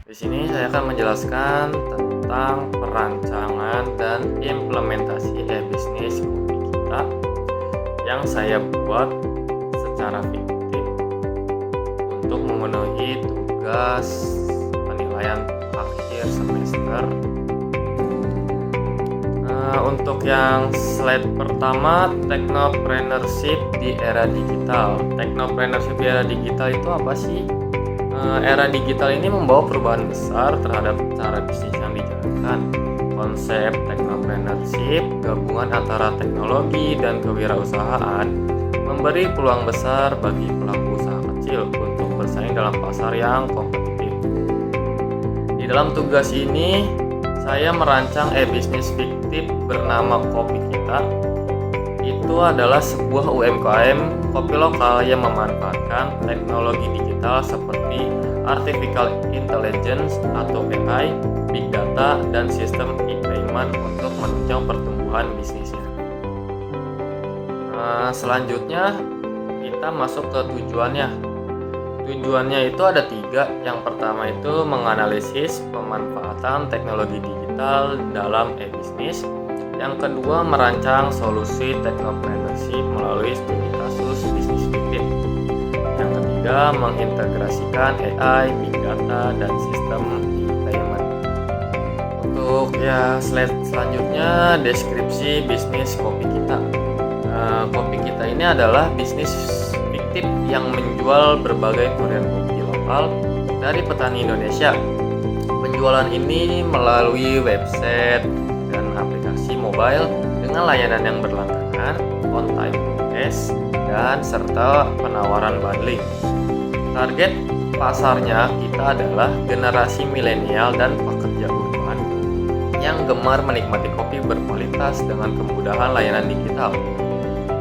Di sini saya akan menjelaskan tentang perancangan dan implementasi e-bisnis kopi kita yang saya buat secara fiktif untuk memenuhi tugas penilaian akhir semester. Untuk yang slide pertama, Technopreneurship di era digital. Technopreneurship di era digital itu apa sih? Era digital ini membawa perubahan besar terhadap cara bisnis yang dijalankan. Konsep technopreneurship, gabungan antara teknologi dan kewirausahaan, memberi peluang besar bagi pelaku usaha kecil untuk bersaing dalam pasar yang kompetitif. Di dalam tugas ini, saya merancang e-bisnis fiktif bernama Kopi Kita. Itu adalah sebuah UMKM kopi lokal yang memanfaatkan teknologi digital seperti Artificial Intelligence atau AI, Big Data, dan sistem e-payment untuk menunjang pertumbuhan bisnisnya. Selanjutnya kita masuk ke tujuannya. Tujuannya itu ada 3. Yang pertama itu menganalisis pemanfaatan teknologi digital dalam e-bisnis. Yang kedua, merancang solusi technopreneurship melalui studi kasus bisnis fiktif. Yang ketiga, mengintegrasikan AI, Big Data, dan sistem e-payment. Untuk slide selanjutnya, deskripsi bisnis Kopi Kita. Kopi Kita ini adalah bisnis fiktif yang menjual berbagai varian kopi lokal dari petani Indonesia. Penjualan ini melalui website dan aplikasi mobile dengan layanan yang berlangganan, on time cash, dan serta penawaran bundling. Target pasarnya kita adalah generasi milenial dan pekerja urban yang gemar menikmati kopi berkualitas dengan kemudahan layanan digital.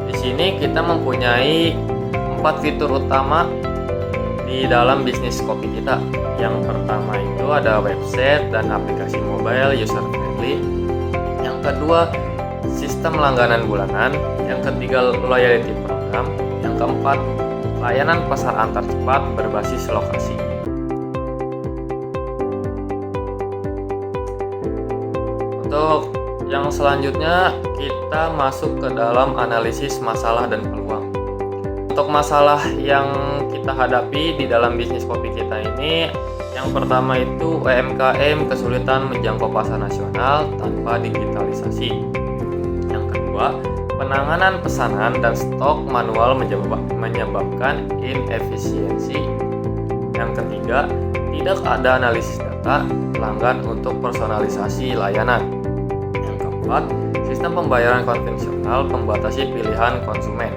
Di sini kita mempunyai 4 fitur utama di dalam bisnis kopi kita. Yang pertama itu ada website dan aplikasi mobile user friendly. Yang kedua, sistem langganan bulanan. Yang ketiga, loyalty program. Yang keempat, layanan pasar antar cepat berbasis lokasi. Untuk yang selanjutnya, kita masuk ke dalam analisis masalah dan peluang. Untuk masalah yang kita hadapi di dalam bisnis kopi kita ini, yang pertama itu UMKM kesulitan menjangkau pasar nasional tanpa digitalisasi. Yang kedua, penanganan pesanan dan stok manual menyebabkan inefisiensi. Yang ketiga, tidak ada analisis data pelanggan untuk personalisasi layanan. Yang keempat, sistem pembayaran konvensional membatasi pilihan konsumen.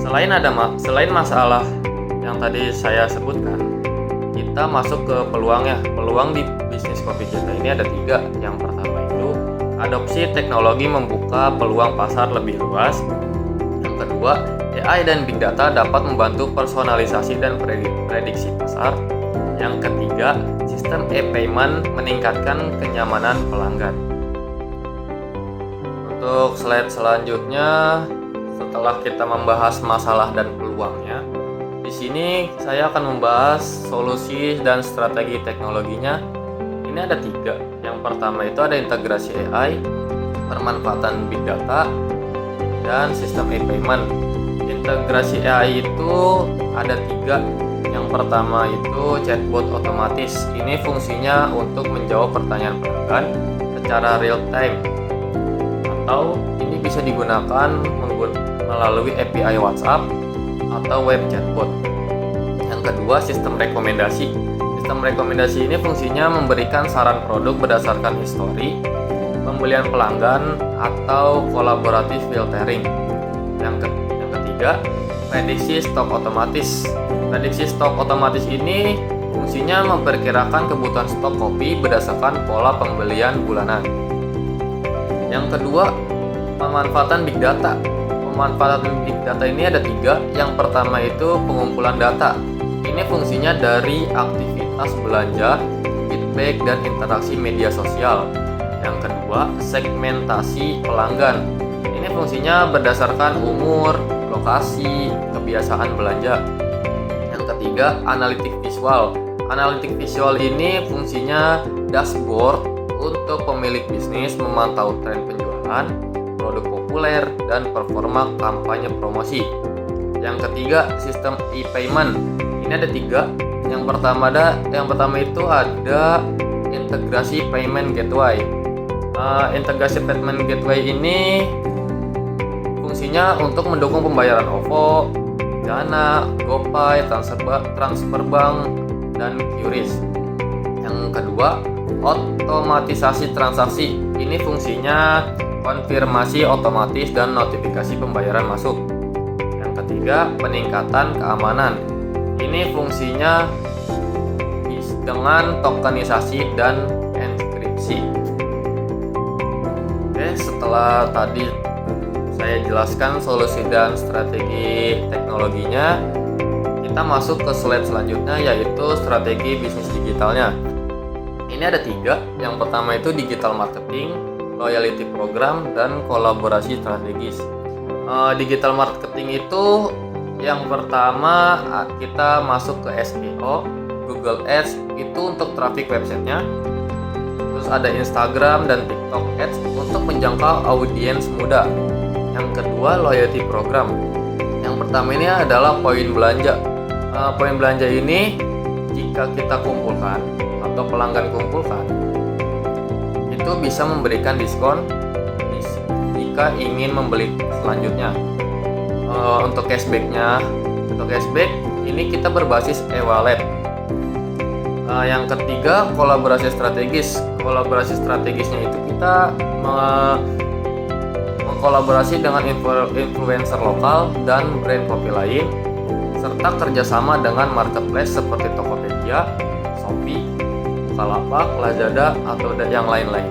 Selain masalah yang tadi saya sebutkan, kita masuk ke peluangnya. Peluang di bisnis kopi kita ini ada 3. Yang pertama itu adopsi teknologi membuka peluang pasar lebih luas. Yang kedua, AI dan Big Data dapat membantu personalisasi dan prediksi pasar. Yang ketiga, sistem e-payment meningkatkan kenyamanan pelanggan. Untuk slide selanjutnya, setelah kita membahas masalah dan peluangnya, di sini saya akan membahas solusi dan strategi teknologinya. Ini ada 3. Yang pertama itu ada integrasi AI, pemanfaatan Big Data, dan sistem e-payment. Integrasi AI itu ada 3. Yang pertama itu chatbot otomatis. Ini fungsinya untuk menjawab pertanyaan pelanggan secara real time, atau ini bisa digunakan melalui API WhatsApp atau web chatbot. Yang kedua, sistem rekomendasi. Sistem rekomendasi ini fungsinya memberikan saran produk berdasarkan histori pembelian pelanggan atau kolaboratif filtering. Yang ketiga, prediksi stok otomatis. Prediksi stok otomatis ini fungsinya memperkirakan kebutuhan stok kopi berdasarkan pola pembelian bulanan. Yang kedua, pemanfaatan Big Data. Pemanfaatan Big Data ini ada 3. Yang pertama itu pengumpulan data. Ini fungsinya dari aktivitas belanja, feedback, dan interaksi media sosial. Yang kedua, segmentasi pelanggan. Ini fungsinya berdasarkan umur, lokasi, kebiasaan belanja. Yang ketiga, analitik visual. Analitik visual ini fungsinya dashboard untuk pemilik bisnis memantau tren penjualan, produk populer, dan performa kampanye promosi. Yang ketiga, sistem e-payment. Ini ada 3. Yang pertama itu ada integrasi payment gateway. Integrasi payment gateway ini fungsinya untuk mendukung pembayaran OVO, Dana, GoPay, transfer bank, dan QRIS. Yang kedua, otomatisasi transaksi. Ini fungsinya konfirmasi otomatis dan notifikasi pembayaran masuk. Yang ketiga, peningkatan keamanan. Ini fungsinya dengan tokenisasi dan enkripsi. Oke, setelah tadi saya jelaskan solusi dan strategi teknologinya, kita masuk ke slide selanjutnya, yaitu strategi bisnis digitalnya. Ini ada 3. Yang pertama itu digital marketing, loyalty program, dan kolaborasi strategis. Digital marketing itu yang pertama kita masuk ke SEO, Google Ads itu untuk traffic websitenya. Terus ada Instagram dan TikTok Ads untuk menjangkau audiens muda. Yang kedua, loyalty program. Yang pertama ini adalah poin belanja. Poin belanja ini jika kita kumpulkan atau pelanggan kumpulkan, itu bisa memberikan diskon jika ingin membeli selanjutnya. Untuk cashback ini kita berbasis e-wallet. Yang ketiga, kolaborasi strategis. Kolaborasi strategisnya itu kita mengkolaborasi dengan influencer lokal dan brand kopi lain, serta kerjasama dengan marketplace seperti Tokopedia, Shopee, Bukalapak, Lazada, atau yang lain-lain.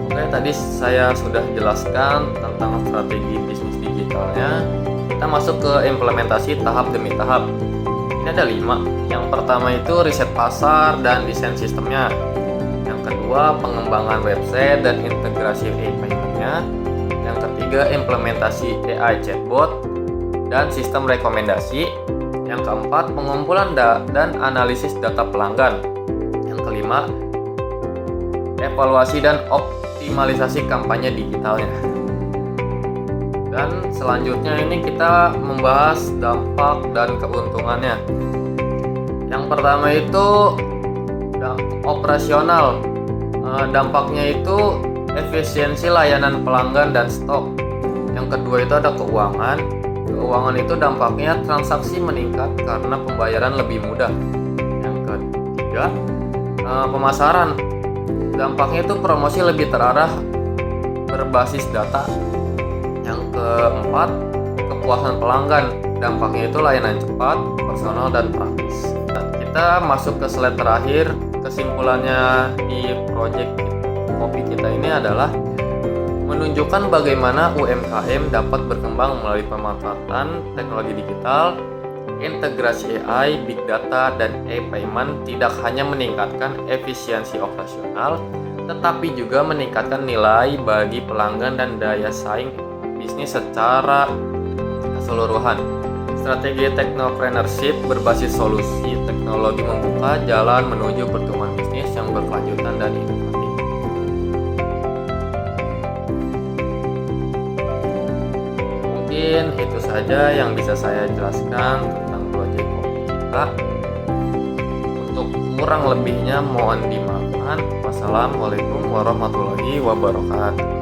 Oke, tadi saya sudah jelaskan tentang strategi bisnis digitalnya. Kita masuk ke implementasi tahap demi tahap. Ini ada 5. Yang pertama itu riset pasar dan desain sistemnya. Yang kedua, pengembangan website dan integrasi e-paymentnya. Yang ketiga, implementasi AI chatbot dan sistem rekomendasi. Yang keempat, pengumpulan dan analisis data pelanggan. Yang kelima, evaluasi dan optimalisasi kampanye digitalnya. Dan selanjutnya ini kita membahas dampak dan keuntungannya. Yang pertama itu operasional. Dampaknya itu efisiensi layanan pelanggan dan stok. Yang kedua itu ada keuangan. Keuangan itu dampaknya transaksi meningkat karena pembayaran lebih mudah. Yang ketiga, pemasaran. Dampaknya itu promosi lebih terarah berbasis data. Yang keempat, kepuasan pelanggan. Dampaknya itu layanan cepat, personal, dan praktis. Kita masuk ke slide terakhir. Kesimpulannya di project kopi kita ini adalah menunjukkan bagaimana UMKM dapat berkembang melalui pemanfaatan teknologi digital, integrasi AI, big data, dan e-payment tidak hanya meningkatkan efisiensi operasional, tetapi juga meningkatkan nilai bagi pelanggan dan daya saing bisnis secara keseluruhan. Strategi technopreneurship berbasis solusi teknologi membuka jalan menuju pertumbuhan bisnis yang berkelanjutan dan inovatif. Mungkin itu saja yang bisa saya jelaskan tentang proyek kopi kita. Untuk kurang lebihnya mohon dimaafkan. Wassalamualaikum warahmatullahi wabarakatuh.